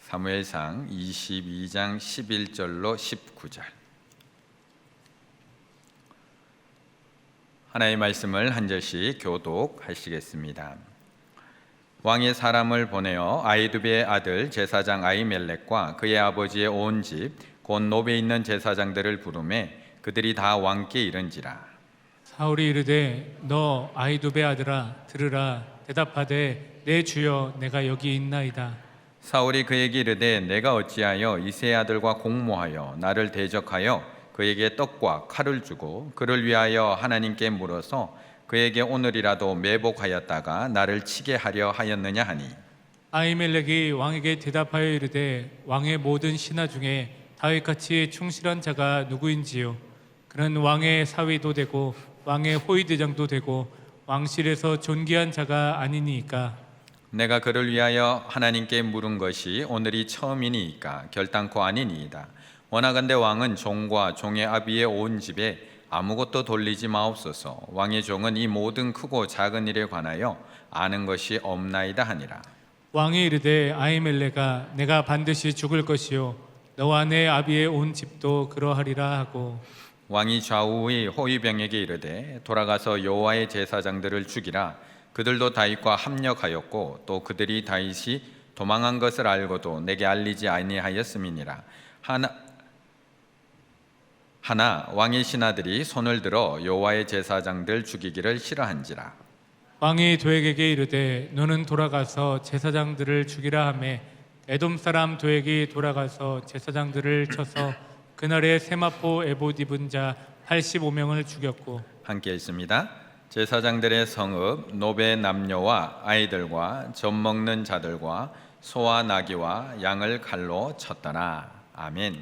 사무엘상 22장 11절로 19절. 하나님의 말씀을 한 절씩 교독하시겠습니다. 왕이 사람을 보내어 아히두베의 아들 제사장 아히멜렉과 그의 아버지의 온 집 곧 노베에 있는 제사장들을 부르매 그들이 다 왕께 이른지라. 사울이 이르되 너 아히두베 아들아 들으라. 대답하되 내 주여 내가 여기 있나이다. 사울이 그에게 이르되 내가 어찌하여 이새의 아들과 공모하여 나를 대적하여 그에게 떡과 칼을 주고 그를 위하여 하나님께 물어서 그에게 오늘이라도 매복하였다가 나를 치게 하려 하였느냐 하니, 아히멜렉이 왕에게 대답하여 이르되 왕의 모든 신하 중에 다윗같이 충실한 자가 누구인지요? 그는 왕의 사위도 되고 왕의 호위대장도 되고 왕실에서 존귀한 자가 아니니이까. 내가 그를 위하여 하나님께 물은 것이 오늘이 처음이니이까 결단코 아니니이다. 원하건대 왕은 종과 종의 아비의 온 집에 아무것도 돌리지 마옵소서. 왕의 종은 이 모든 크고 작은 일에 관하여 아는 것이 없나이다 하니라. 왕이 이르되 아히멜렉아 내가 반드시 죽을 것이요 너와 내 아비의 온 집도 그러하리라 하고, 왕이 좌우의 호위병에게 이르되 돌아가서 여호와의 제사장들을 죽이라. 그들도 다윗과 합력하였고 또 그들이 다윗이 도망한 것을 알고도 내게 알리지 아니하였음이니라. 하나 왕의 신하들이 손을 들어 여호와의 제사장들 죽이기를 싫어한지라. 왕이 도액에게 이르되 너는 돌아가서 제사장들을 죽이라 하매 에돔 사람 도액이 돌아가서 제사장들을 쳐서 그날에 세마포 에봇 입은 자 85명을 죽였고, 함께 있습니다. 제사장들의 성읍 노베 남녀와 아이들과 젖 먹는 자들과 소와 나귀와 양을 칼로 쳤더라. 아멘.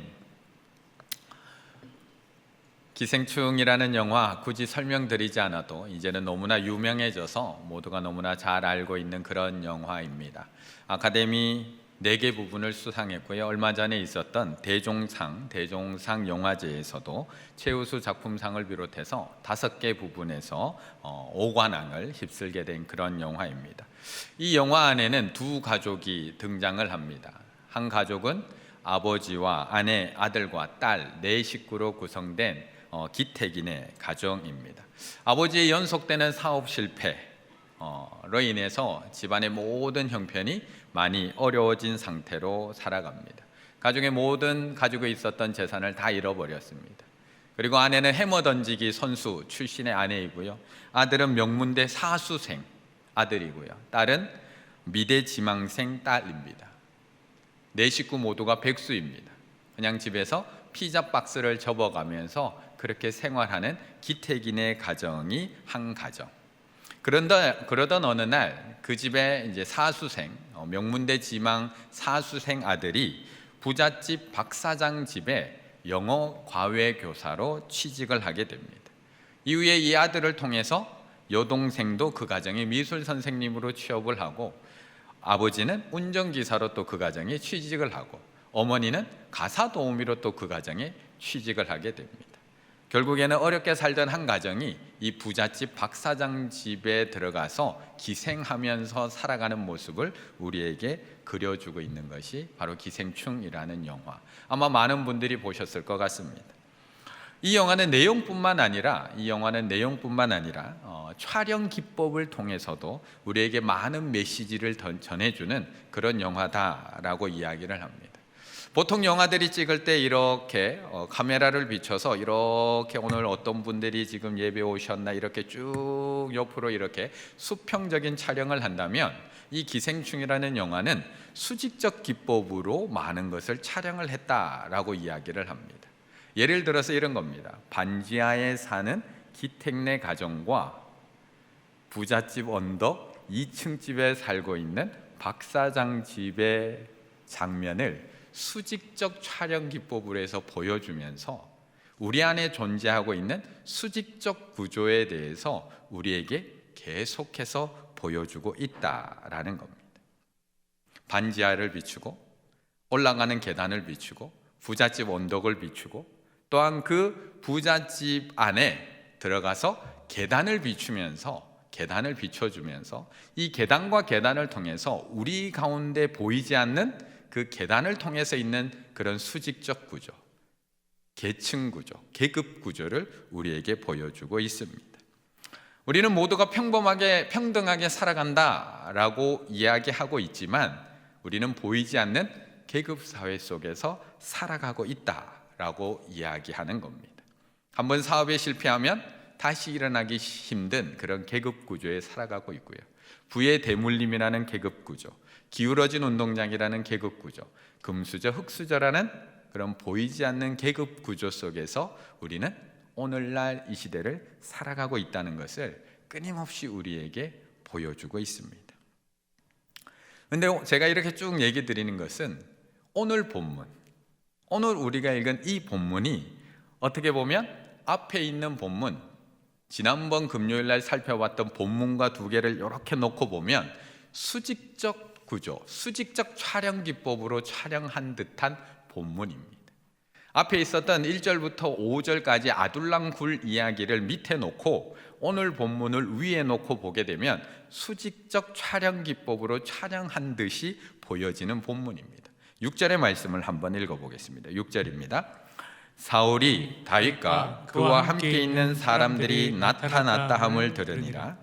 기생충이라는 영화 굳이 설명드리지 않아도 이제는 너무나 유명해져서 모두가 너무나 잘 알고 있는 그런 영화입니다. 아카데미 4개 부분을 수상했고요. 얼마 전에 있었던 대종상 영화제에서도 최우수 작품상을 비롯해서 5개 부분에서 5관왕을 휩쓸게 된 그런 영화입니다. 이 영화 안에는 두 가족이 등장을 합니다. 한 가족은 아버지와 아내, 아들과 딸 4식구로 구성된 기택인의 가정입니다. 아버지의 연속되는 사업 실패로 인해서 집안의 모든 형편이 많이 어려워진 상태로 살아갑니다. 가족의 모든 가지고 있었던 재산을 다 잃어버렸습니다. 그리고 아내는 해머 던지기 선수 출신의 아내이고요. 아들은 명문대 사수생 아들이고요. 딸은 미대 지망생 딸입니다. 4식구 모두가 백수입니다. 그냥 집에서 피자 박스를 접어가면서 그렇게 생활하는 기택인의 가정이 한 가정. 그러던 어느 날 그 집에 이제 사수생, 명문대 지망 사수생 아들이 부잣집 박사장 집에 영어 과외 교사로 취직을 하게 됩니다. 이후에 이 아들을 통해서 여동생도 그 가정에 미술 선생님으로 취업을 하고, 아버지는 운전기사로 또 그 가정에 취직을 하고, 어머니는 가사 도우미로 또 그 가정에 취직을 하게 됩니다. 결국에는 어렵게 살던 한 가정이 이 부잣집 박사장 집에 들어가서 기생하면서 살아가는 모습을 우리에게 그려주고 있는 것이 바로 기생충이라는 영화. 아마 많은 분들이 보셨을 것 같습니다. 이 영화는 내용뿐만 아니라 촬영 기법을 통해서도 우리에게 많은 메시지를 전해주는 그런 영화다라고 이야기를 합니다. 보통 영화들이 찍을 때 이렇게 카메라를 비춰서 이렇게 오늘 어떤 분들이 지금 예배 오셨나 이렇게 쭉 옆으로 이렇게 수평적인 촬영을 한다면, 이 기생충이라는 영화는 수직적 기법으로 많은 것을 촬영을 했다라고 이야기를 합니다. 예를 들어서 이런 겁니다. 반지하에 사는 기택네 가정과 부잣집 언덕 2층 집에 살고 있는 박사장 집의 장면을 수직적 촬영 기법으로 해서 보여주면서 우리 안에 존재하고 있는 수직적 구조에 대해서 우리에게 계속해서 보여주고 있다라는 겁니다. 반지하를 비추고 올라가는 계단을 비추고 부잣집 언덕을 비추고, 또한 그 부잣집 안에 들어가서 계단을 비춰주면서 이 계단과 계단을 통해서 우리 가운데 보이지 않는 그 계단을 통해서 있는 그런 수직적 구조, 계층 구조, 계급 구조를 우리에게 보여주고 있습니다. 우리는 모두가 평범하게 평등하게 살아간다라고 이야기하고 있지만 우리는 보이지 않는 계급 사회 속에서 살아가고 있다라고 이야기하는 겁니다. 한번 사업에 실패하면 다시 일어나기 힘든 그런 계급 구조에 살아가고 있고요. 부의 대물림이라는 계급 구조, 기울어진 운동장이라는 계급 구조, 금수저, 흙수저라는 그런 보이지 않는 계급 구조 속에서 우리는 오늘날 이 시대를 살아가고 있다는 것을 끊임없이 우리에게 보여주고 있습니다. 그런데 제가 이렇게 쭉 얘기 드리는 것은 오늘 본문, 오늘 우리가 읽은 이 본문이 어떻게 보면 앞에 있는 본문, 지난번 금요일 날 살펴봤던 본문과 두 개를 이렇게 놓고 보면 수직적 구조, 수직적 촬영 기법으로 촬영한 듯한 본문입니다. 앞에 있었던 1절부터 5절까지 아둘람 굴 이야기를 밑에 놓고 오늘 본문을 위에 놓고 보게 되면 수직적 촬영 기법으로 촬영한 듯이 보여지는 본문입니다. 6절의 말씀을 한번 읽어보겠습니다. 6절입니다. 사울이 다윗과 그와 함께 있는 사람들이 나타났다 함을 들으니라.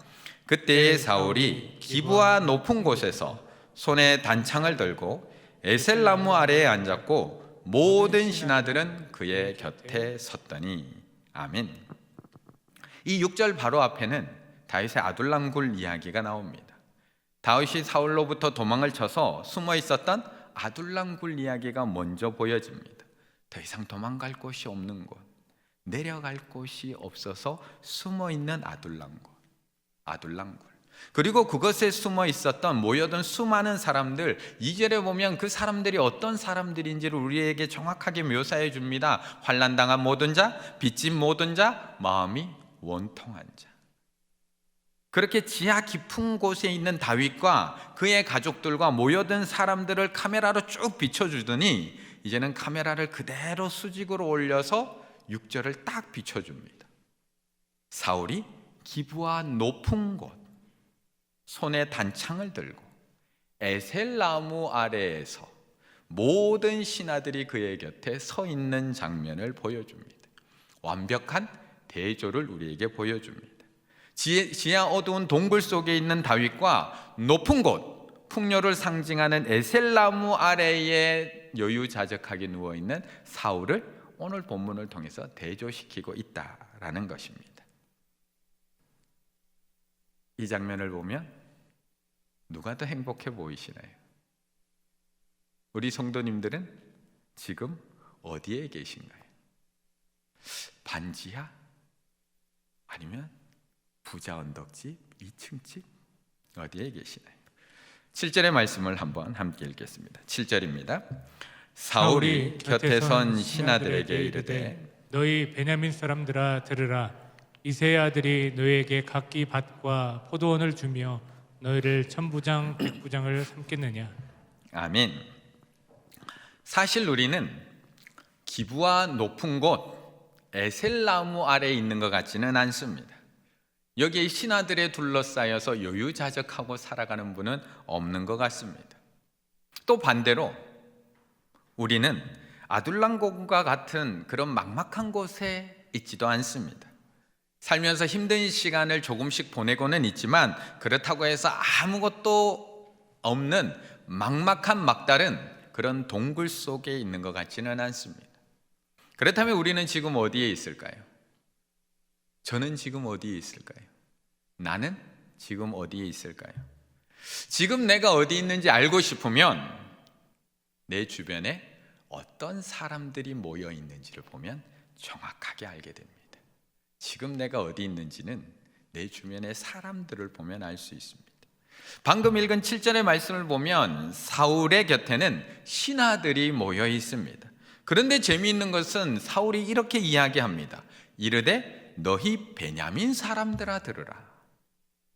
그때에 사울이 기브아 높은 곳에서 손에 단창을 들고 에셀나무 아래에 앉았고 모든 신하들은 그의 곁에 섰더니. 아멘. 이 6절 바로 앞에는 다윗의 아둘람 굴 이야기가 나옵니다. 다윗이 사울로부터 도망을 쳐서 숨어 있었던 아둘람 굴 이야기가 먼저 보여집니다. 더 이상 도망갈 곳이 없는 곳, 내려갈 곳이 없어서 숨어 있는 아둘람 굴. 그리고 그것에 숨어 있었던 모여든 수많은 사람들, 2절에 보면 그 사람들이 어떤 사람들인지를 우리에게 정확하게 묘사해 줍니다. 환난당한 모든 자, 빚진 모든 자, 마음이 원통한 자. 그렇게 지하 깊은 곳에 있는 다윗과 그의 가족들과 모여든 사람들을 카메라로 쭉 비춰주더니 이제는 카메라를 그대로 수직으로 올려서 6절을 딱 비춰줍니다. 사울이 기브아 높은 곳, 손에 단창을 들고 에셀나무 아래에서 모든 신하들이 그의 곁에 서 있는 장면을 보여줍니다. 완벽한 대조를 우리에게 보여줍니다. 지하 어두운 동굴 속에 있는 다윗과 높은 곳, 풍요를 상징하는 에셀나무 아래에 여유자적하게 누워있는 사울을 오늘 본문을 통해서 대조시키고 있다라는 것입니다. 이 장면을 보면 누가 더 행복해 보이시나요? 우리 성도님들은 지금 어디에 계신가요? 반지하? 아니면 부자 언덕집? 2층 집? 어디에 계시나요? 7절의 말씀을 한번 함께 읽겠습니다. 7절입니다. 사울이 곁에 선 신하들에게 이르되 너희 베냐민 사람들아 들으라. 이새의 아들이 너희에게 각기 밭과 포도원을 주며 너희를 천부장 백부장을 삼겠느냐. 아멘. 사실 우리는 기브아 높은 곳 에셀나무 아래에 있는 것 같지는 않습니다. 여기에 신하들에 둘러싸여서 여유자적하고 살아가는 분은 없는 것 같습니다. 또 반대로 우리는 아둘람굴과 같은 그런 막막한 곳에 있지도 않습니다. 살면서 힘든 시간을 조금씩 보내고는 있지만 그렇다고 해서 아무것도 없는 막막한 막다른 그런 동굴 속에 있는 것 같지는 않습니다. 그렇다면 우리는 지금 어디에 있을까요? 저는 지금 어디에 있을까요? 나는 지금 어디에 있을까요? 지금 내가 어디 있는지 알고 싶으면 내 주변에 어떤 사람들이 모여 있는지를 보면 정확하게 알게 됩니다. 지금 내가 어디 있는지는 내 주변의 사람들을 보면 알 수 있습니다. 방금 읽은 7절의 말씀을 보면 사울의 곁에는 신하들이 모여 있습니다. 그런데 재미있는 것은 사울이 이렇게 이야기합니다. 이르되 너희 베냐민 사람들아 들으라.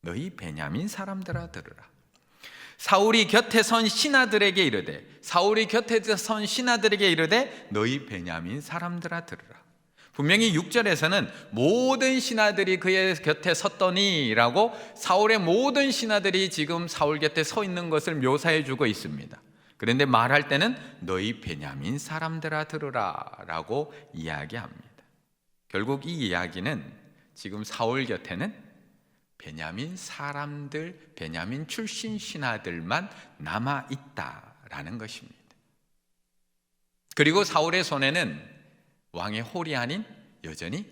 너희 베냐민 사람들아 들으라. 사울이 곁에 선 신하들에게 이르되 너희 베냐민 사람들아 들으라. 분명히 6절에서는 모든 신하들이 그의 곁에 섰더니 라고 사울의 모든 신하들이 지금 사울 곁에 서 있는 것을 묘사해 주고 있습니다. 그런데 말할 때는 너희 베냐민 사람들아 들으라 라고 이야기합니다. 결국 이 이야기는 지금 사울 곁에는 베냐민 사람들, 베냐민 출신 신하들만 남아있다라는 것입니다. 그리고 사울의 손에는 왕의 홀이 아닌 여전히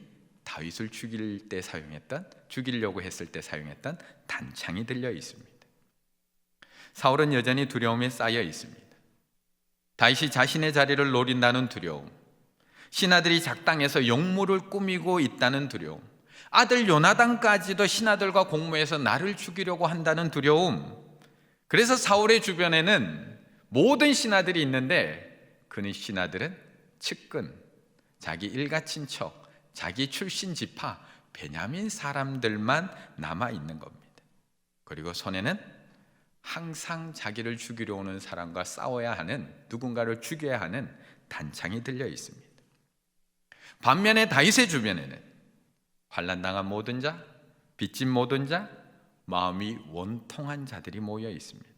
다윗을 죽이려고 했을 때 사용했던 단창이 들려 있습니다. 사울은 여전히 두려움에 쌓여 있습니다. 다윗이 자신의 자리를 노린다는 두려움, 신하들이 작당해서 역모를 꾸미고 있다는 두려움, 아들 요나단까지도 신하들과 공모해서 나를 죽이려고 한다는 두려움. 그래서 사울의 주변에는 모든 신하들이 있는데 그 신하들은 측근, 자기 일가 친척, 자기 출신 지파, 베냐민 사람들만 남아있는 겁니다. 그리고 손에는 항상 자기를 죽이려 오는 사람과 싸워야 하는, 누군가를 죽여야 하는 단창이 들려 있습니다. 반면에 다윗의 주변에는 환난당한 모든 자, 빚진 모든 자, 마음이 원통한 자들이 모여 있습니다.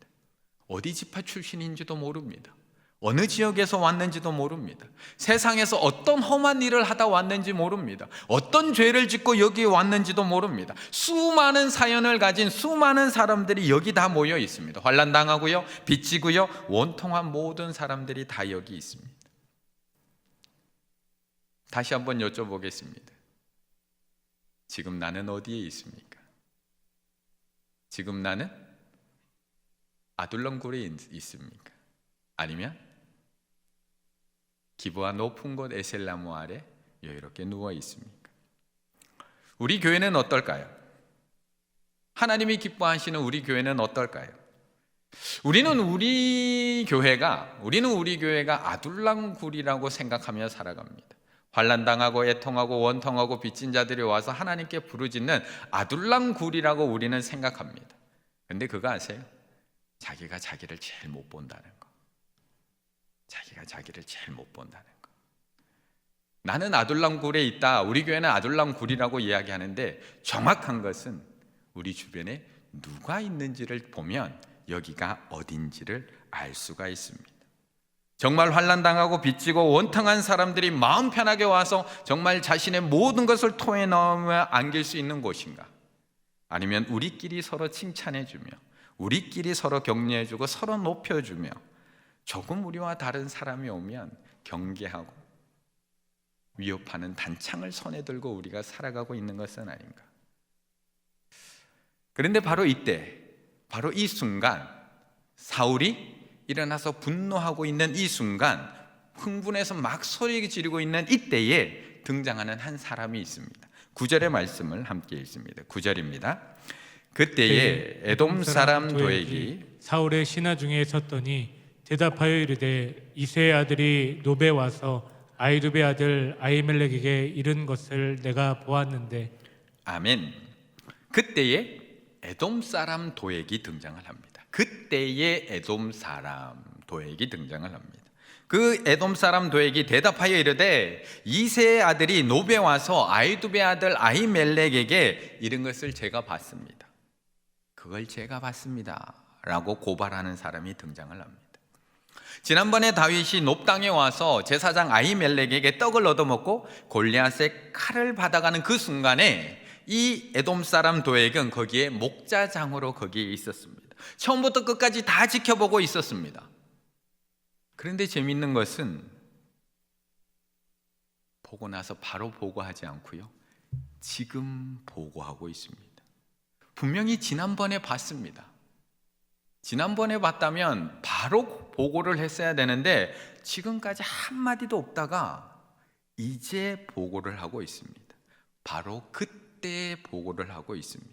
어디 지파 출신인지도 모릅니다. 어느 지역에서 왔는지도 모릅니다. 세상에서 어떤 험한 일을 하다 왔는지 모릅니다. 어떤 죄를 짓고 여기 왔는지도 모릅니다. 수많은 사연을 가진 수많은 사람들이 여기 다 모여 있습니다. 환난당하고요, 빚지고요, 원통한 모든 사람들이 다 여기 있습니다. 다시 한번 여쭤보겠습니다. 지금 나는 어디에 있습니까? 지금 나는 아둘람굴에 있습니까? 아니면 기브아 높은 곳 에셀나무 아래 여유롭게 누워 있습니까? 우리 교회는 어떨까요? 하나님이 기뻐하시는 우리 교회는 어떨까요? 우리는 우리 교회가 아둘람굴이라고 생각하며 살아갑니다. 환난당하고 애통하고 원통하고 빚진 자들이 와서 하나님께 부르짖는 아둘람굴이라고 우리는 생각합니다. 그런데 그거 아세요? 자기가 자기를 제일 못 본다는 거. 자기가 자기를 제일 못 본다는 거. 나는 아둘람굴에 있다, 우리 교회는 아둘람굴이라고 이야기하는데 정확한 것은 우리 주변에 누가 있는지를 보면 여기가 어딘지를 알 수가 있습니다. 정말 환난당하고 빚지고 원통한 사람들이 마음 편하게 와서 정말 자신의 모든 것을 토해 넣으며 안길 수 있는 곳인가? 아니면 우리끼리 서로 칭찬해주며 우리끼리 서로 격려해주고 서로 높여주며 조금 우리와 다른 사람이 오면 경계하고 위협하는 단창을 손에 들고 우리가 살아가고 있는 것은 아닌가? 그런데 바로 이때, 바로 이 순간, 사울이 일어나서 분노하고 있는 이 순간, 흥분해서 막 소리 지르고 있는 이때에 등장하는 한 사람이 있습니다. 9절의 말씀을 함께 읽습니다. 9절입니다. 그때에 에돔 사람 도액이 사울의 신하 중에 섰더니 대답하여 이르되 이새의 아들이 노베 와서 아이두베 아들 아히멜렉에게 이른 것을 내가 보았는데. 아멘. 그때에 에돔 사람 도액이 등장을 합니다. 그때에 에돔 사람 도액이 등장을 합니다. 그 에돔 사람 도액이 대답하여 이르되 이새의 아들이 노베 와서 아이두베 아들 아히멜렉에게 이른 것을 제가 봤습니다. 그걸 제가 봤습니다 라고 고발하는 사람이 등장을 합니다. 지난번에 다윗이 놉 땅에 와서 제사장 아히멜렉에게 떡을 얻어먹고 골리앗의 칼을 받아가는 그 순간에 이 에돔 사람 도액은 거기에 목자장으로 거기에 있었습니다. 처음부터 끝까지 다 지켜보고 있었습니다. 그런데 재미있는 것은 보고 나서 바로 보고하지 않고요, 지금 보고하고 있습니다. 분명히 지난번에 봤습니다. 지난번에 봤다면 바로 보고를 했어야 되는데 지금까지 한마디도 없다가 이제 보고를 하고 있습니다. 바로 그때 보고를 하고 있습니다.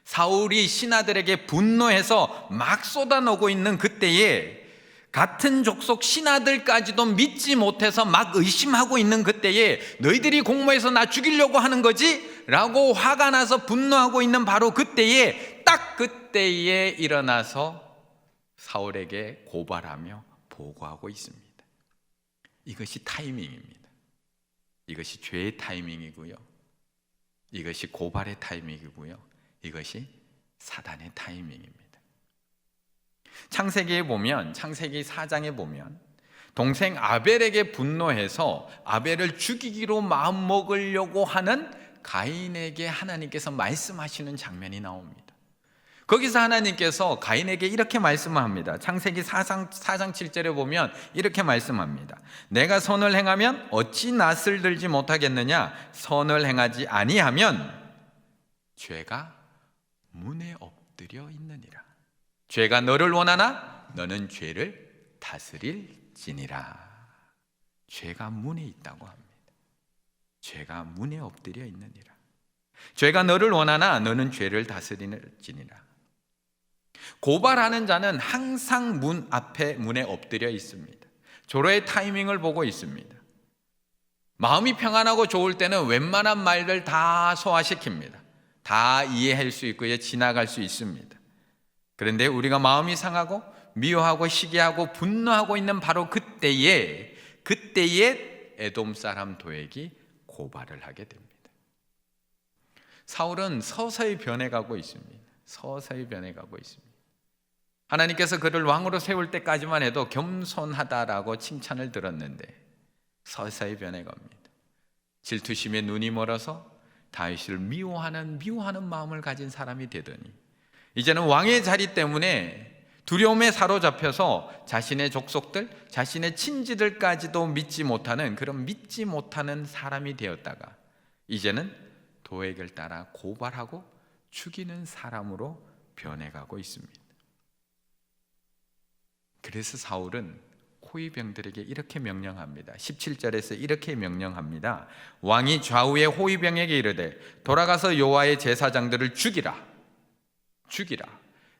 사울이 신하들에게 분노해서 막 쏟아내고 있는 그때에 같은 족속 신하들까지도 믿지 못해서 막 의심하고 있는 그때에 너희들이 공모해서 나 죽이려고 하는 거지? 라고 화가 나서 분노하고 있는 바로 그때에, 딱 그때에 일어나서 사울에게 고발하며 보고하고 있습니다. 이것이 타이밍입니다. 이것이 죄의 타이밍이고요, 이것이 고발의 타이밍이고요, 이것이 사단의 타이밍입니다. 창세기 4장에 보면 동생 아벨에게 분노해서 아벨을 죽이기로 마음먹으려고 하는 가인에게 하나님께서 말씀하시는 장면이 나옵니다. 거기서 하나님께서 가인에게 이렇게 말씀합니다. 창세기 4장 7절에 보면 이렇게 말씀합니다. 내가 선을 행하면 어찌 낯을 들지 못하겠느냐? 선을 행하지 아니하면 죄가 문에 엎드려 있느니라. 죄가 너를 원하나 너는 죄를 다스릴지니라. 죄가 문에 있다고 합니다. 죄가 문에 엎드려 있느니라. 죄가 너를 원하나 너는 죄를 다스릴지니라. 고발하는 자는 항상 문에 엎드려 있습니다. 조로의 타이밍을 보고 있습니다. 마음이 평안하고 좋을 때는 웬만한 말들 다 소화시킵니다. 다 이해할 수 있고 지나갈 수 있습니다. 그런데 우리가 마음이 상하고 미워하고 시기하고 분노하고 있는 바로 그때에 에돔 사람 도액이 고발을 하게 됩니다. 사울은 서서히 변해가고 있습니다. 하나님께서 그를 왕으로 세울 때까지만 해도 겸손하다라고 칭찬을 들었는데 서서히 변해갑니다. 질투심에 눈이 멀어서 다윗을 미워하는 마음을 가진 사람이 되더니 이제는 왕의 자리 때문에 두려움에 사로잡혀서 자신의 족속들, 자신의 친지들까지도 믿지 못하는 사람이 되었다가 이제는 도액을 따라 고발하고 죽이는 사람으로 변해가고 있습니다. 그래서 사울은 호위병들에게 이렇게 명령합니다. 17절에서 이렇게 명령합니다. 왕이 좌우의 호위병에게 이르되 돌아가서 여호와의 제사장들을 죽이라.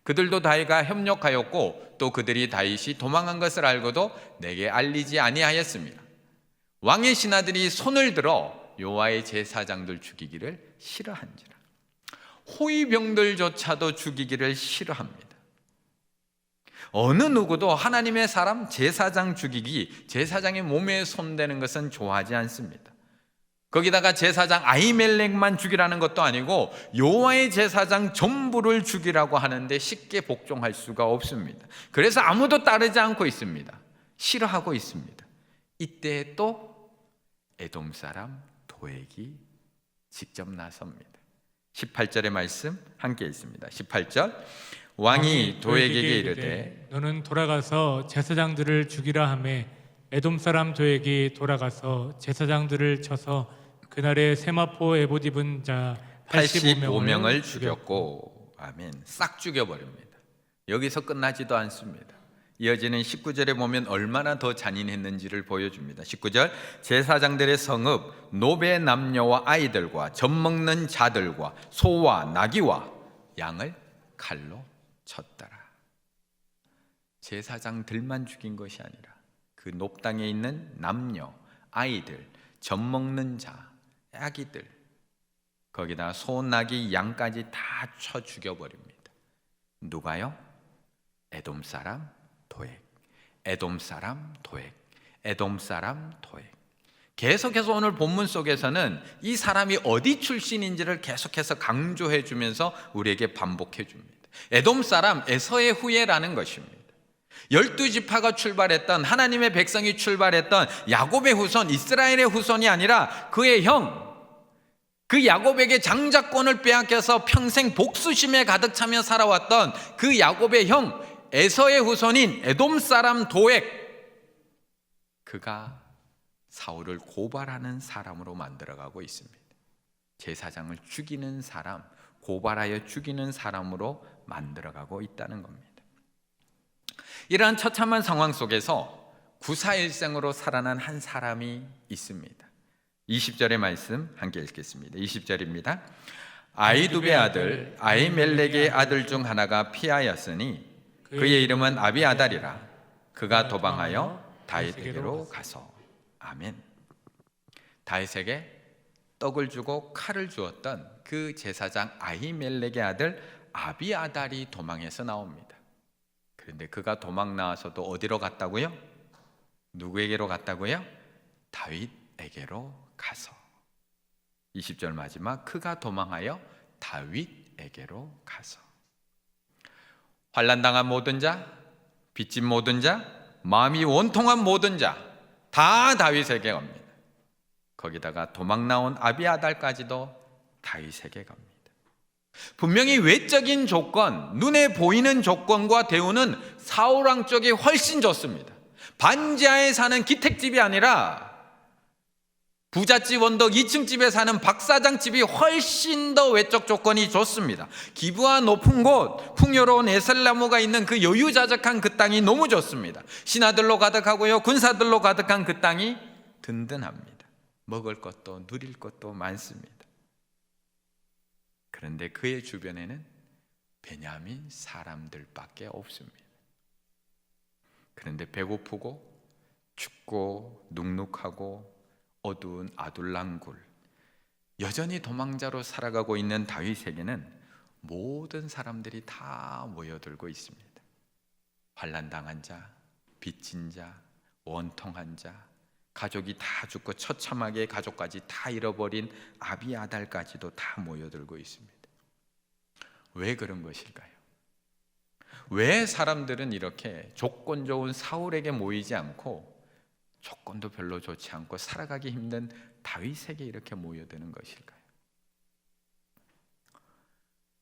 그들도 다윗과 협력하였고 또 그들이 다윗이 도망한 것을 알고도 내게 알리지 아니하였습니다. 왕의 신하들이 손을 들어 여호와의 제사장들 죽이기를 싫어한지라. 호위병들조차도 죽이기를 싫어합니다. 어느 누구도 하나님의 사람 제사장 죽이기, 제사장의 몸에 손대는 것은 좋아하지 않습니다. 거기다가 제사장 아히멜렉만 죽이라는 것도 아니고 여호와의 제사장 전부를 죽이라고 하는데 쉽게 복종할 수가 없습니다. 그래서 아무도 따르지 않고 있습니다. 싫어하고 있습니다. 이때 또 에돔 사람 도액이 직접 나섭니다. 18절의 말씀 함께 있습니다. 18절 왕이 도액에게 이르되 너는 돌아가서 제사장들을 죽이라 하매 에돔 사람 도액이 돌아가서 제사장들을 쳐서 그날에 세마포 에봇 입은 자 85명을 죽였고 아멘. 싹 죽여버립니다. 여기서 끝나지도 않습니다. 이어지는 19절에 보면 얼마나 더 잔인했는지를 보여줍니다. 19절 제사장들의 성읍 노베 남녀와 아이들과 젖먹는 자들과 소와 나귀와 양을 칼로 쳤더라. 제사장들만 죽인 것이 아니라 그 높당에 있는 남녀, 아이들, 젖먹는 자, 아기들, 거기다 소, 나귀, 양까지 다 쳐 죽여버립니다. 누가요? 에돔 사람 도액, 에돔 사람 도액, 에돔 사람 도액. 계속해서 오늘 본문 속에서는 이 사람이 어디 출신인지를 계속해서 강조해 주면서 우리에게 반복해 줍니다. 에돔 사람 에서의 후예라는 것입니다. 12지파가 출발했던 하나님의 백성이 출발했던 야곱의 후손, 이스라엘의 후손이 아니라 그의 형, 그 야곱에게 장자권을 빼앗겨서 평생 복수심에 가득 차며 살아왔던 그 야곱의 형 에서의 후손인 에돔 사람 도액, 그가 사울을 고발하는 사람으로 만들어가고 있습니다. 제사장을 죽이는 사람, 고발하여 죽이는 사람으로 만들어가고 있다는 겁니다. 이러한 처참한 상황 속에서 구사일생으로 살아난 한 사람이 있습니다. 20절의 말씀 함께 읽겠습니다. 20절입니다. 아이두베 아들 아히멜렉의 아들 중 하나가 피하였으니 그의 이름은 아비아달이라. 그가 도망하여 다윗에게로 가서. 아멘. 다윗에게 떡을 주고 칼을 주었던 그 제사장 아히멜렉의 아들 아비아달이 도망해서 나옵니다. 그런데 그가 도망 나와서도 어디로 갔다고요? 누구에게로 갔다고요? 다윗에게로 가서. 20절 마지막 그가 도망하여 다윗에게로 가서. 환난당한 모든 자, 빚진 모든 자, 마음이 원통한 모든 자, 다 다윗에게 갑니다. 거기다가 도망 나온 아비아달까지도 다윗에게 갑니다. 분명히 외적인 조건, 눈에 보이는 조건과 대우는 사울 왕 쪽이 훨씬 좋습니다. 반지하에 사는 기택집이 아니라 부잣집 언덕 2층 집에 사는 박사장 집이 훨씬 더 외적 조건이 좋습니다. 기부와 높은 곳, 풍요로운 에셀나무가 있는 그 여유자적한 그 땅이 너무 좋습니다. 신하들로 가득하고요, 군사들로 가득한 그 땅이 든든합니다. 먹을 것도 누릴 것도 많습니다. 그런데 그의 주변에는 베냐민 사람들밖에 없습니다. 그런데 배고프고 춥고 눅눅하고 어두운 아둘랑굴, 여전히 도망자로 살아가고 있는 다윗에게는 모든 사람들이 다 모여들고 있습니다. 환난당한 자, 빚진 자, 원통한 자, 가족이 다 죽고 처참하게 가족까지 다 잃어버린 아비아달까지도 다 모여들고 있습니다. 왜 그런 것일까요? 왜 사람들은 이렇게 조건 좋은 사울에게 모이지 않고 조건도 별로 좋지 않고 살아가기 힘든 다윗에게 이렇게 모여드는 것일까요?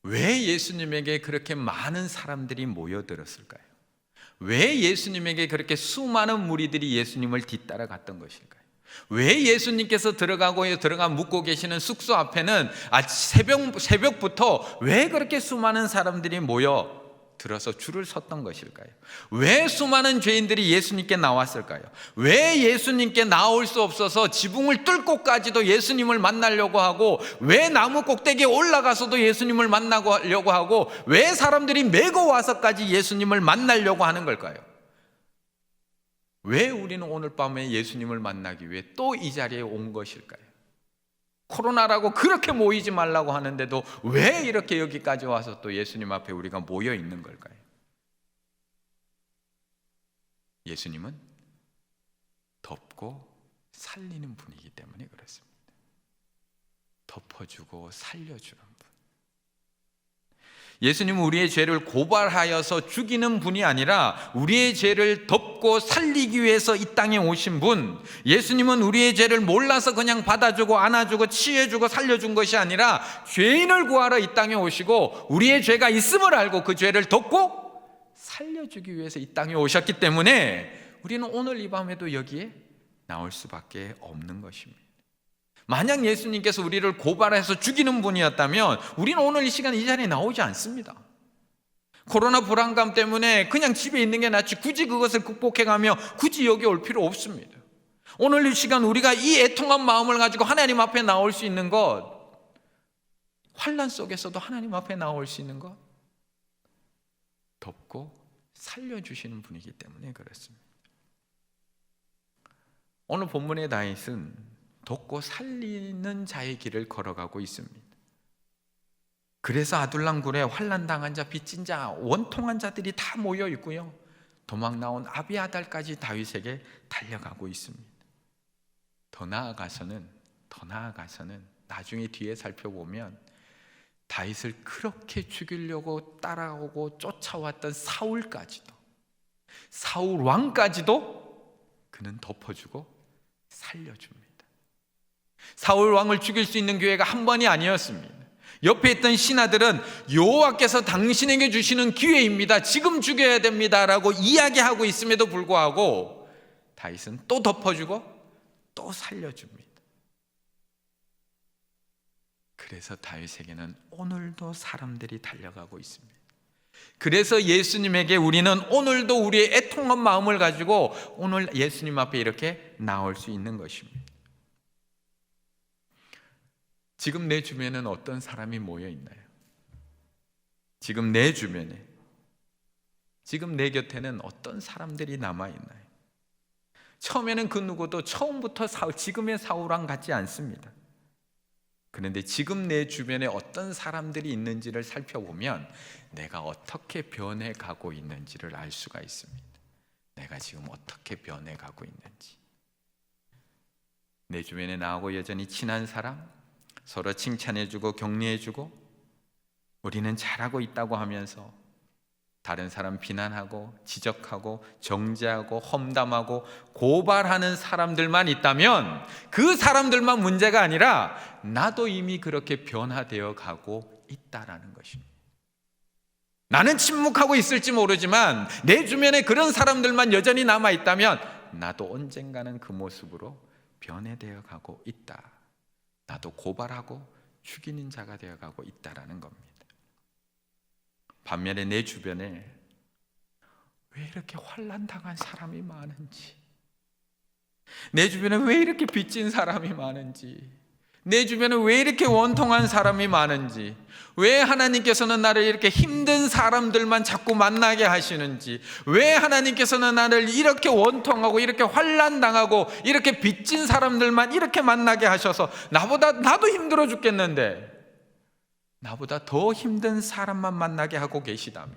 왜 예수님에게 그렇게 많은 사람들이 모여들었을까요? 왜 예수님에게 그렇게 수많은 무리들이 예수님을 뒤따라 갔던 것일까요? 왜 예수님께서 들어가 묵고 계시는 숙소 앞에는 새벽부터 왜 그렇게 수많은 사람들이 모여 들어서 줄을 섰던 것일까요? 왜 수많은 죄인들이 예수님께 나왔을까요? 왜 예수님께 나올 수 없어서 지붕을 뚫고까지도 예수님을 만나려고 하고, 왜 나무 꼭대기에 올라가서도 예수님을 만나려고 하고, 왜 사람들이 메고 와서까지 예수님을 만나려고 하는 걸까요? 왜 우리는 오늘 밤에 예수님을 만나기 위해 또 이 자리에 온 것일까요? 코로나라고 그렇게 모이지 말라고 하는데도 왜 이렇게 여기까지 와서 또 예수님 앞에 우리가 모여 있는 걸까요? 예수님은 덮고 살리는 분이기 때문에 그렇습니다. 덮어주고 살려주는 분. 예수님은 우리의 죄를 고발하여서 죽이는 분이 아니라 우리의 죄를 덮고 살리기 위해서 이 땅에 오신 분. 예수님은 우리의 죄를 몰라서 그냥 받아주고 안아주고 치유해주고 살려준 것이 아니라 죄인을 구하러 이 땅에 오시고 우리의 죄가 있음을 알고 그 죄를 덮고 살려주기 위해서 이 땅에 오셨기 때문에 우리는 오늘 이 밤에도 여기에 나올 수밖에 없는 것입니다. 만약 예수님께서 우리를 고발해서 죽이는 분이었다면 우리는 오늘 이 시간 이 자리에 나오지 않습니다. 코로나 불안감 때문에 그냥 집에 있는 게 낫지 굳이 그것을 극복해가며 굳이 여기 올 필요 없습니다. 오늘 이 시간 우리가 이 애통한 마음을 가지고 하나님 앞에 나올 수 있는 것, 환난 속에서도 하나님 앞에 나올 수 있는 것, 덮고 살려주시는 분이기 때문에 그렇습니다. 오늘 본문의 다윗은 돕고 살리는 자의 길을 걸어가고 있습니다. 그래서 아둘람굴에 환난당한 자, 빚진 자, 원통한 자들이 다 모여 있고요, 도망 나온 아비아달까지 다윗에게 달려가고 있습니다. 더 나아가서는 나중에 뒤에 살펴보면 다윗을 그렇게 죽이려고 따라오고 쫓아왔던 사울 왕까지도 그는 덮어주고 살려줍니다. 사울 왕을 죽일 수 있는 기회가 한 번이 아니었습니다. 옆에 있던 신하들은 여호와께서 당신에게 주시는 기회입니다, 지금 죽여야 됩니다 라고 이야기하고 있음에도 불구하고 다윗은 또 덮어주고 또 살려줍니다. 그래서 다윗에게는 오늘도 사람들이 달려가고 있습니다. 그래서 예수님에게 우리는 오늘도 우리의 애통한 마음을 가지고 오늘 예수님 앞에 이렇게 나올 수 있는 것입니다. 지금 내 주변에는 어떤 사람이 모여 있나요? 지금 내 주변에, 지금 내 곁에는 어떤 사람들이 남아 있나요? 처음에는 그 누구도 처음부터 지금의 사울왕 같지 않습니다. 그런데 지금 내 주변에 어떤 사람들이 있는지를 살펴보면 내가 어떻게 변해가고 있는지를 알 수가 있습니다. 내가 지금 어떻게 변해가고 있는지. 내 주변에 나하고 여전히 친한 사람, 서로 칭찬해주고 격려해주고 우리는 잘하고 있다고 하면서 다른 사람 비난하고 지적하고 정죄하고 험담하고 고발하는 사람들만 있다면 그 사람들만 문제가 아니라 나도 이미 그렇게 변화되어 가고 있다라는 것입니다. 나는 침묵하고 있을지 모르지만 내 주변에 그런 사람들만 여전히 남아 있다면 나도 언젠가는 그 모습으로 변해되어 가고 있다. 나도 고발하고 죽이는 자가 되어 가고 있다라는 겁니다. 반면에 내 주변에 왜 이렇게 환난당한 사람이 많은지, 내 주변에 왜 이렇게 빚진 사람이 많은지, 내 주변에 왜 이렇게 원통한 사람이 많은지, 왜 하나님께서는 나를 이렇게 힘든 사람들만 자꾸 만나게 하시는지, 왜 하나님께서는 나를 이렇게 원통하고 이렇게 환난당하고 이렇게 빚진 사람들만 이렇게 만나게 하셔서 나도 힘들어 죽겠는데 나보다 더 힘든 사람만 만나게 하고 계시다면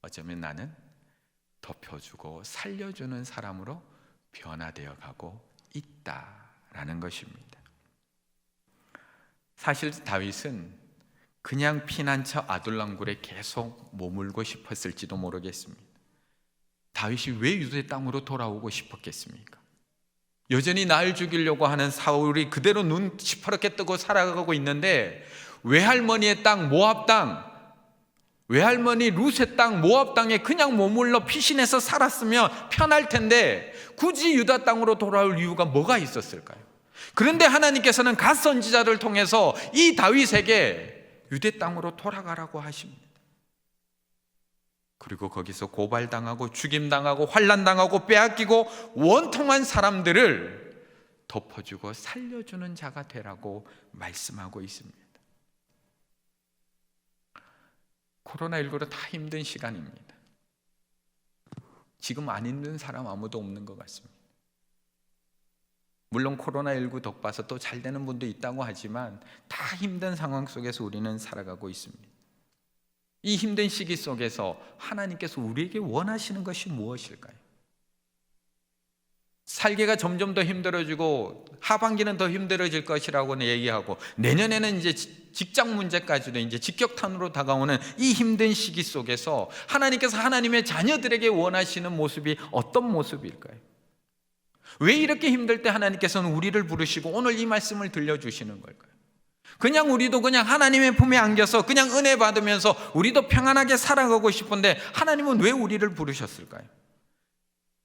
어쩌면 나는 덮여주고 살려주는 사람으로 변화되어 가고 있다라는 것입니다. 사실 다윗은 그냥 피난처 아둘람굴에 계속 머물고 싶었을지도 모르겠습니다. 다윗이 왜 유대 땅으로 돌아오고 싶었겠습니까? 여전히 날 죽이려고 하는 사울이 그대로 눈 시퍼렇게 뜨고 살아가고 있는데 외할머니의 땅 모압 땅, 외할머니 룻의 땅 모압 땅에 그냥 머물러 피신해서 살았으면 편할 텐데 굳이 유다 땅으로 돌아올 이유가 뭐가 있었을까요? 그런데 하나님께서는 갓 선지자를 통해서 이 다윗에게 유대 땅으로 돌아가라고 하십니다. 그리고 거기서 고발당하고 죽임당하고 환난당하고 빼앗기고 원통한 사람들을 덮어주고 살려주는 자가 되라고 말씀하고 있습니다. 코로나19로 다 힘든 시간입니다. 지금 안 힘든 사람 아무도 없는 것 같습니다. 물론 코로나19 덕봐서 또 잘 되는 분도 있다고 하지만 다 힘든 상황 속에서 우리는 살아가고 있습니다. 이 힘든 시기 속에서 하나님께서 우리에게 원하시는 것이 무엇일까요? 살기가 점점 더 힘들어지고 하반기는 더 힘들어질 것이라고는 얘기하고 내년에는 이제 직장 문제까지도 이제 직격탄으로 다가오는 이 힘든 시기 속에서 하나님께서 하나님의 자녀들에게 원하시는 모습이 어떤 모습일까요? 왜 이렇게 힘들 때 하나님께서는 우리를 부르시고 오늘 이 말씀을 들려주시는 걸까요? 그냥 우리도 그냥 하나님의 품에 안겨서 그냥 은혜 받으면서 우리도 평안하게 살아가고 싶은데 하나님은 왜 우리를 부르셨을까요?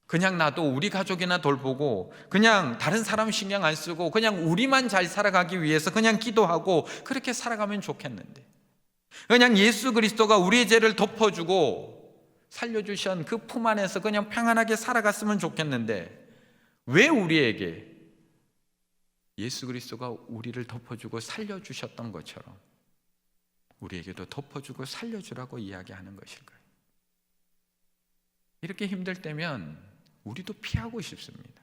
그냥 나도 우리 가족이나 돌보고 그냥 다른 사람 신경 안 쓰고 그냥 우리만 잘 살아가기 위해서 그냥 기도하고 그렇게 살아가면 좋겠는데 그냥 예수 그리스도가 우리의 죄를 덮어주고 살려주신 그 품 안에서 그냥 평안하게 살아갔으면 좋겠는데 왜 우리에게 예수 그리스도가 우리를 덮어주고 살려주셨던 것처럼 우리에게도 덮어주고 살려주라고 이야기하는 것일까요? 이렇게 힘들 때면 우리도 피하고 싶습니다.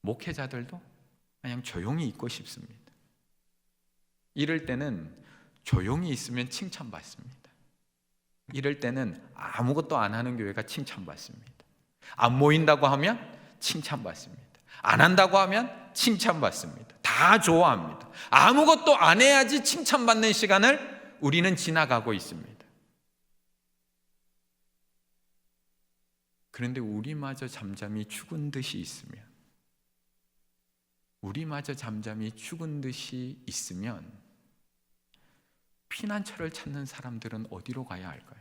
목회자들도 그냥 조용히 있고 싶습니다. 이럴 때는 조용히 있으면 칭찬받습니다. 이럴 때는 아무것도 안 하는 교회가 칭찬받습니다. 안 모인다고 하면 칭찬받습니다. 안 한다고 하면 칭찬받습니다. 다 좋아합니다. 아무것도 안 해야지 칭찬받는 시간을 우리는 지나가고 있습니다. 그런데 우리마저 잠잠히 죽은 듯이 있으면 피난처를 찾는 사람들은 어디로 가야 할까요?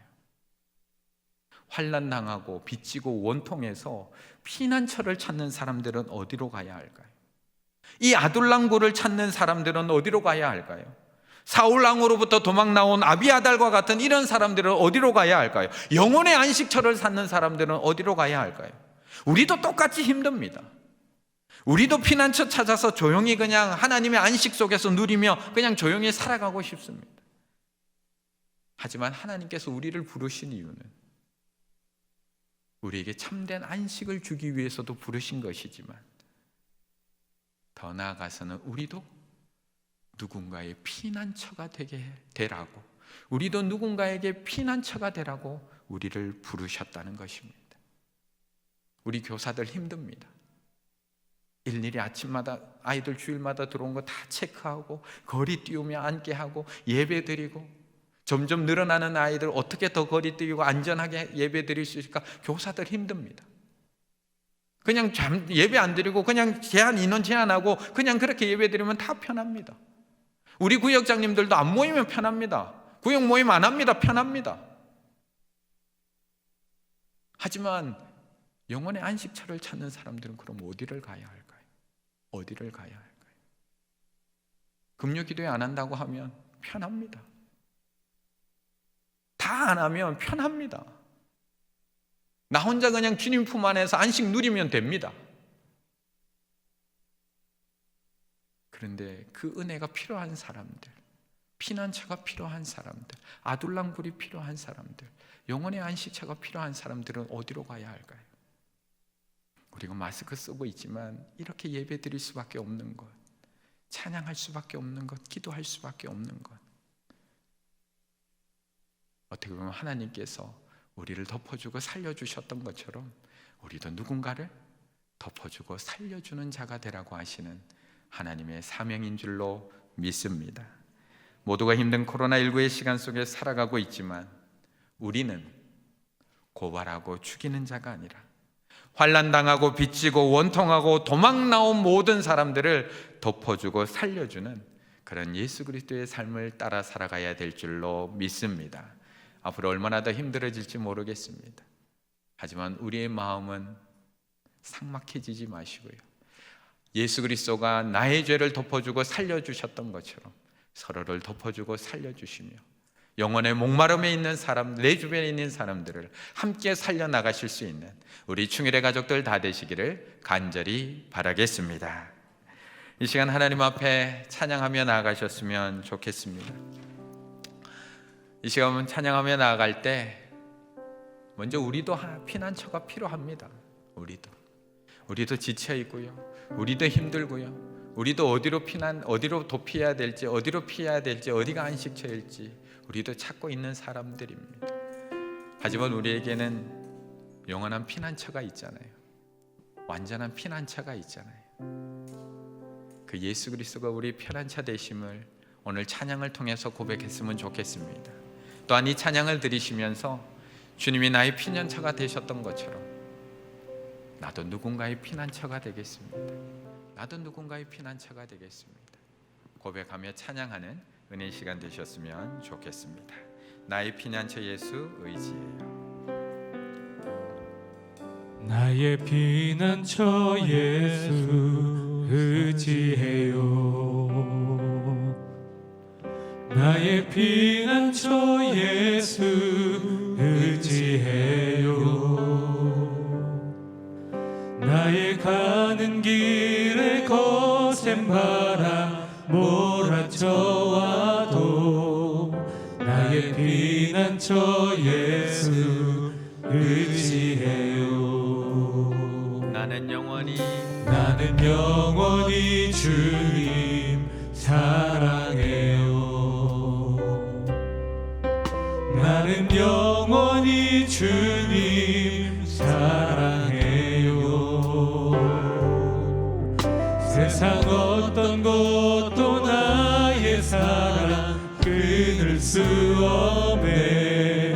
환난당하고 빚지고 원통해서 피난처를 찾는 사람들은 어디로 가야 할까요? 이 아둘람굴을 찾는 사람들은 어디로 가야 할까요? 사울 왕으로부터 도망 나온 아비아달과 같은 이런 사람들은 어디로 가야 할까요? 영혼의 안식처를 찾는 사람들은 어디로 가야 할까요? 우리도 똑같이 힘듭니다. 우리도 피난처 찾아서 조용히 그냥 하나님의 안식 속에서 누리며 그냥 조용히 살아가고 싶습니다. 하지만 하나님께서 우리를 부르신 이유는 우리에게 참된 안식을 주기 위해서도 부르신 것이지만 더 나아가서는 우리도 누군가의 피난처가 되라고, 우리도 누군가에게 피난처가 되라고 우리를 부르셨다는 것입니다. 우리 교사들 힘듭니다. 일일이 아침마다 아이들 주일마다 들어온 거 다 체크하고 거리 띄우며 앉게 하고 예배 드리고 점점 늘어나는 아이들 어떻게 더 거리두기고 안전하게 예배 드릴 수 있을까? 교사들 힘듭니다. 그냥 예배 안 드리고 그냥 인원 제한하고 그냥 그렇게 예배 드리면 다 편합니다. 우리 구역장님들도 안 모이면 편합니다. 구역 모임 안 합니다. 편합니다. 하지만 영혼의 안식처를 찾는 사람들은 그럼 어디를 가야 할까요? 어디를 가야 할까요? 금요기도회 안 한다고 하면 편합니다. 다 안 하면 편합니다. 나 혼자 그냥 주님 품 안에서 안식 누리면 됩니다. 그런데 그 은혜가 필요한 사람들, 피난처가 필요한 사람들, 아둘랑굴이 필요한 사람들, 영혼의 안식처가 필요한 사람들은 어디로 가야 할까요? 우리가 마스크 쓰고 있지만 이렇게 예배 드릴 수밖에 없는 것, 찬양할 수밖에 없는 것, 기도할 수밖에 없는 것, 어떻게 보면 하나님께서 우리를 덮어주고 살려주셨던 것처럼 우리도 누군가를 덮어주고 살려주는 자가 되라고 하시는 하나님의 사명인 줄로 믿습니다. 모두가 힘든 코로나19의 시간 속에 살아가고 있지만 우리는 고발하고 죽이는 자가 아니라 환난당하고 빚지고 원통하고 도망 나온 모든 사람들을 덮어주고 살려주는 그런 예수 그리스도의 삶을 따라 살아가야 될 줄로 믿습니다. 앞으로 얼마나 더 힘들어질지 모르겠습니다. 하지만 우리의 마음은 삭막해지지 마시고요, 예수 그리스도가 나의 죄를 덮어주고 살려주셨던 것처럼 서로를 덮어주고 살려주시며 영혼의 목마름에 있는 사람, 내 주변에 있는 사람들을 함께 살려나가실 수 있는 우리 충일의 가족들 다 되시기를 간절히 바라겠습니다. 이 시간 하나님 앞에 찬양하며 나아가셨으면 좋겠습니다. 이 시간 찬양하며 나아갈 때 먼저 우리도 피난처가 필요합니다. 우리도 지쳐 있고요, 우리도 힘들고요, 우리도 어디로 도피해야 될지, 어디로 피해야 될지, 어디가 안식처일지 우리도 찾고 있는 사람들입니다. 하지만 우리에게는 영원한 피난처가 있잖아요. 완전한 피난처가 있잖아요. 그 예수 그리스도가 우리 피난처 되심을 오늘 찬양을 통해서 고백했으면 좋겠습니다. 또한 이 찬양을 들으시면서 주님이 나의 피난처가 되셨던 것처럼 나도 누군가의 피난처가 되겠습니다. 나도 누군가의 피난처가 되겠습니다. 고백하며 찬양하는 은혜 시간 되셨으면 좋겠습니다. 나의 피난처 예수 의지해요. 나의 피난처 예수 의지해요. 나의 피난처 예수 의지해요. 나의 가는 길에 거센 바람 몰아쳐와도 나의 피난처 예수 의지해요. 나는 영원히 주님 사랑해요. 나는 영원히 주님 사랑해요. 세상 어떤 것도 나의 사랑 끊을 수 없네.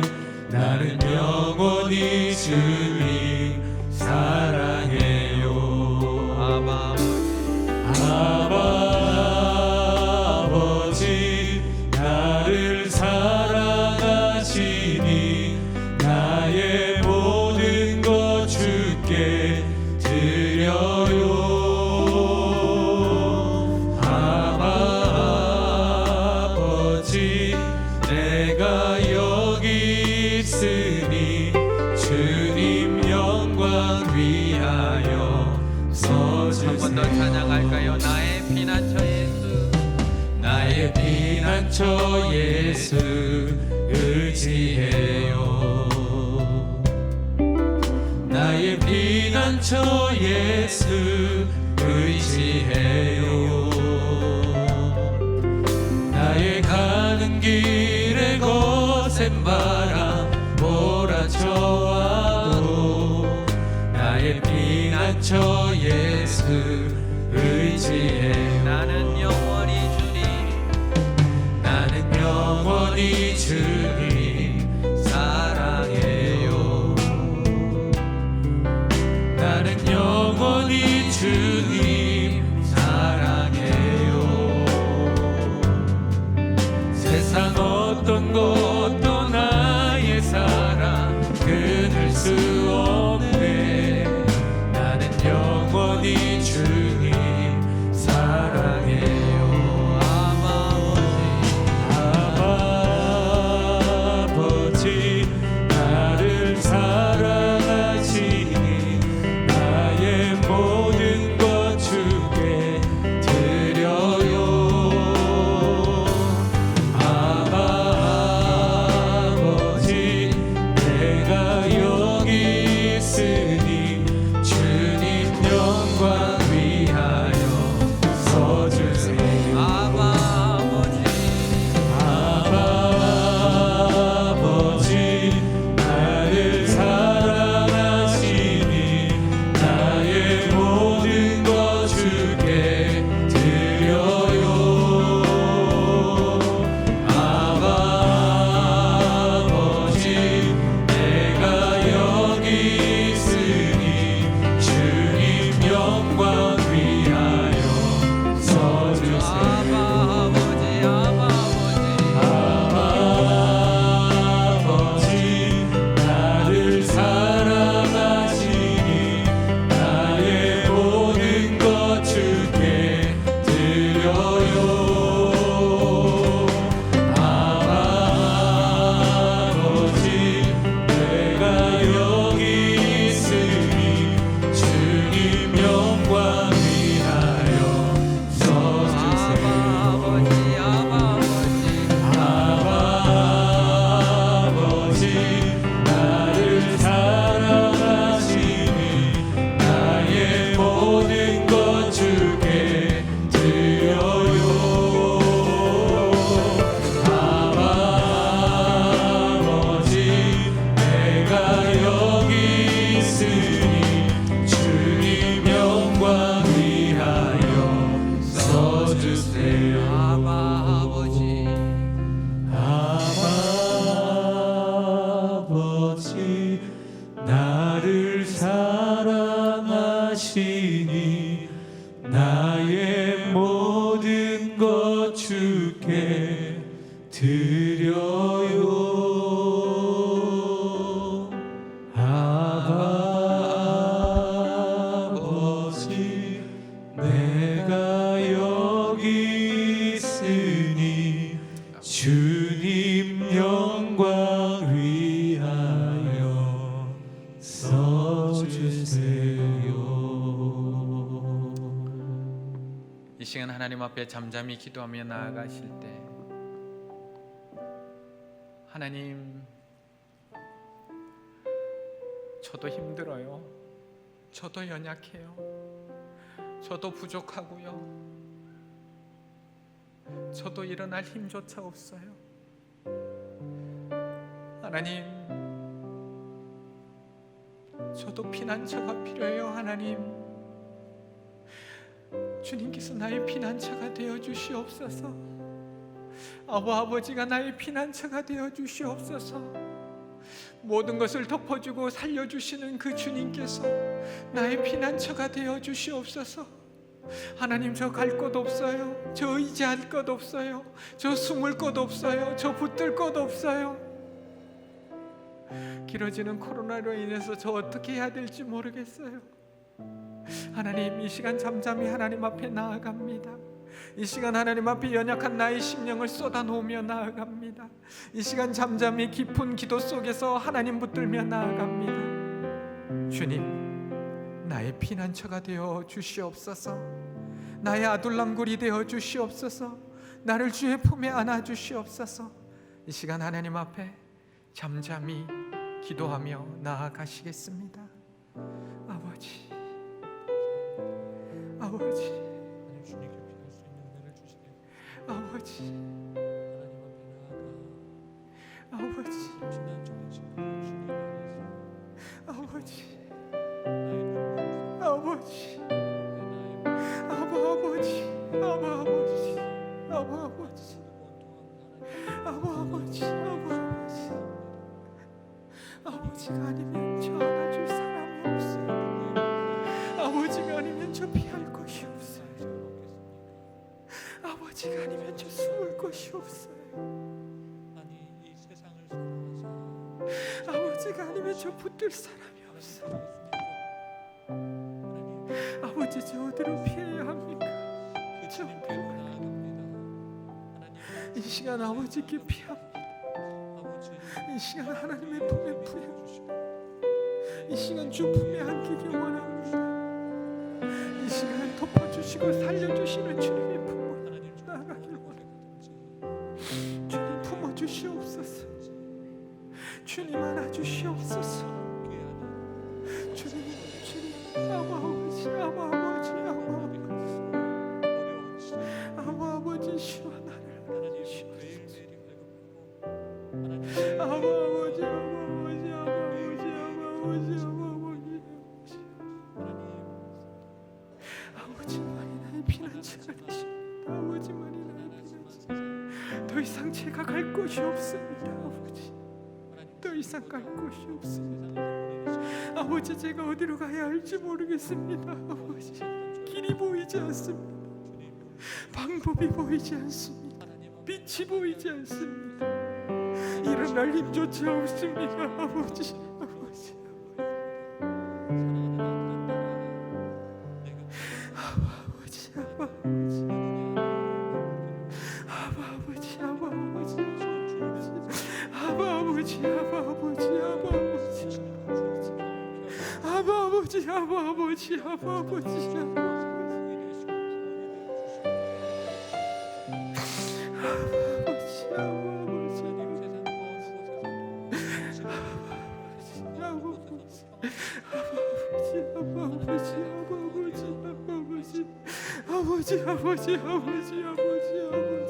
나는 영원히 주님 사랑해요. 아버지 나를 사랑하시니 나의 모든 것 주께 드려요. 아버지 내가 여기 있으니 주님 영광 위하여 서주세요. 한 번 더 찬양할까요? 나의 피난처 예수, 나의 피난처 예수 의지해요. 나의 피난처 예수 의지해요. 나의 가는 길에 거센 바람 몰아쳐와도 나의 피난처 예수 의지해. 나는 영원히 주님, 나는 영원히 주님 수 없네. 나는 영원히 주님 사랑해요. 아버지 나를 사랑하시니 나의 모든 것 주께 드려요. 아버지 내가 여기 있으니 주님 영광 위하여 서주세요. 아버지 나를 사랑하시니 나의 모든 것 주께 드려요. 아버지 내가 여기 있으니 주님 영광 위하여 서주세요. 아버지 나를 사랑하시니 나의 모든 것 주께 드려요. 아버지 내가 여기 있으니 주님 영광 위하여 서주세요. 아버지 나를 사랑하시니 나의 모든 것 주께 드려요. 아버지 내가 여기 있으니 주님 영광 위하여 서주세요. 아버지 나를 사랑하시니 나의 모든 것 주께 드려요. 아버지 내가 여기 있으니 주님 영광 위하여 서주세요. 이 시간 하나님 앞에 잠잠히 기도하며 나아가실 때 하나님, 저도 힘들어요. 저도 연약해요. 저도 부족하고요. 저도 일어날 힘조차 없어요. 하나님, 저도 피난처가 필요해요. 하나님, 주님께서 나의 피난처가 되어 주시옵소서. 아버지가 나의 피난처가 되어 주시옵소서. 모든 것을 덮어주고 살려주시는 그 주님께서 나의 피난처가 되어 주시옵소서. 하나님, 저 갈 곳 없어요. 저 의지할 곳 없어요. 저 숨을 곳 없어요. 저 붙들 곳 없어요. 길어지는 코로나로 인해서 저 어떻게 해야 될지 모르겠어요. 하나님, 이 시간 잠잠히 하나님 앞에 나아갑니다. 이 시간 하나님 앞에 연약한 나의 심령을 쏟아놓으며 나아갑니다. 이 시간 잠잠히 깊은 기도 속에서 하나님 붙들며 나아갑니다. 주님, 나의 피난처가 되어 주시옵소서. 나의 아둘람굴이 되어 주시옵소서. 나를 주의 품에 안아 주시옵소서. 이 시간 하나님 앞에 잠잠히 기도하며 나아가시겠습니다. 아버지, 아버지, 주님께 필요할 수 있는 은혜를 주시게 아버지, 하나님 앞에 나아가 아버지, 피난처된 친구를 주님 안에서 아버지, 나의 아버지, 아버지, 아버지가 아니면 저 안아줄 사람이 없어요. 아버지가 아니면 저 피할 곳이 없어요. 아버지가 아니면 저 숨을 곳이 없어요. 아니 이 세상을 사랑하사 아버지가 아버지가 아니면 저 붙들 사람이 없어. 아버지 저 어디로 피해야 합니까? 저 이 시간 아버지께 피합니다. 이 시간 하나님의 품에 부여주시고 이 시간 주 품에 안기기 원합니다. 이 시간 덮어주시고 살려주시는 주님의 품으로 나아가길 원합니다. 주님 품어주시옵소서. 주님 안아주시옵소서. 주님 아버지 아버지 시와 나를 아버지 아버지만이 나의 피난처가 되십니다. 아버지만이 나의 피난처. 더 이상 제가 갈 곳이 없습니다. 아버지 더 이상 갈 곳이 없습니다. 아버지 제가 어디로 가야 할지 모르겠습니다. 아버지 길이 보이지 않습니다. 방법이 보이지 않습니다. 빛이 보이지 않습니다. 일어날 힘조차 없습니다. 아버지 아버지 아버지 아버지 아버지